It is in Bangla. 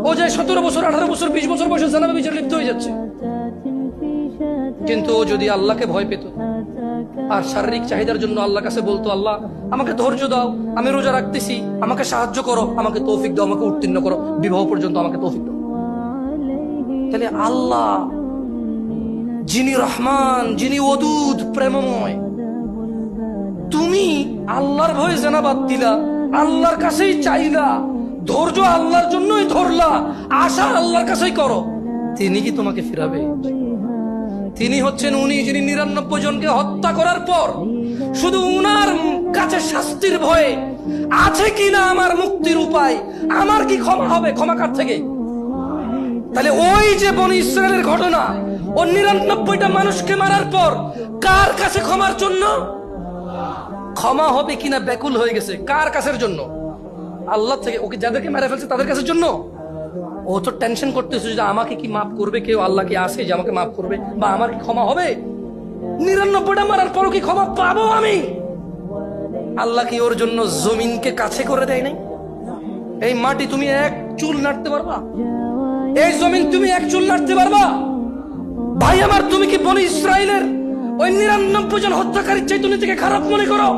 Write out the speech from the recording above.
ও যে 17 বছর 18 বছর 20 বছর বয়সে জানাবে বিচার লিপ্ত হয়ে যাচ্ছে। কিন্তু ও যদি আল্লাহকে ভয় পেত আর শারীরিক চাহিদার জন্য আল্লাহর কাছে বলতো, আল্লাহ আমাকে ধৈর্য দাও, আমি রোজা রাখতেছি, আমাকে সাহায্য করো, আমাকে তৌফিক দাও, আমাকে উত্তীর্ণ করো, বিবাহ পর্যন্ত আমাকে তৌফিক দাও, তাহলে আল্লাহ যিনি রহমান, যিনি ওদুদ প্রেমময়, তুমি আল্লাহর ভয়ে জানা বাদ দিলা, আল্লাহর কাছেই চাইলা, ধৈর্য আল্লাহর জন্যই ধরলা, আশা আল্লাহর কাছেই করো, তিনি কি তোমাকে ফিরাবে? তিনি হচ্ছেন উনি যিনি 99 জনকে হত্যা করার পর শুধু উনার কাছে শাস্তির ভয়ে আছে কিনা আমার মুক্তির উপায়, আমার কি ক্ষমা হবে, ক্ষমা কার থেকে? তাহলে ওই যে বনি ইসরায়েলের ঘটনা, ও 99টা মানুষকে মারার পর কার কাছে ক্ষমার জন্য, ক্ষমা হবে কিনা ব্যাকুল হয়ে গেছে, কার কাছের জন্য? আল্লাহ থেকে। ওকে যাদেরকে মেরে ফেলছে তাদের কাছের জন্য। ও তো টেনশন করতেছে যে আমাকে কি মাফ করবে কেউ, আল্লাহ কি আসে যে আমাকে মাফ করবে, বা আমার কি ক্ষমা হবে? 99টা মারার পরও কি ক্ষমা পাবো আমি? আল্লাহ কি ওর জন্য জমিনকে কাছে করে দেয় নাই? এই মাটি তুমি এক চুল নাড়তে পারবা? এই জমিন তুমি এক চুল নাড়তে পারবা? ভাই আমার, তুমি কি বনি ইসরায়েলের ওই 99 জন হত্যাকারীর চাইতে নিজেকে খারাপ মনে করো?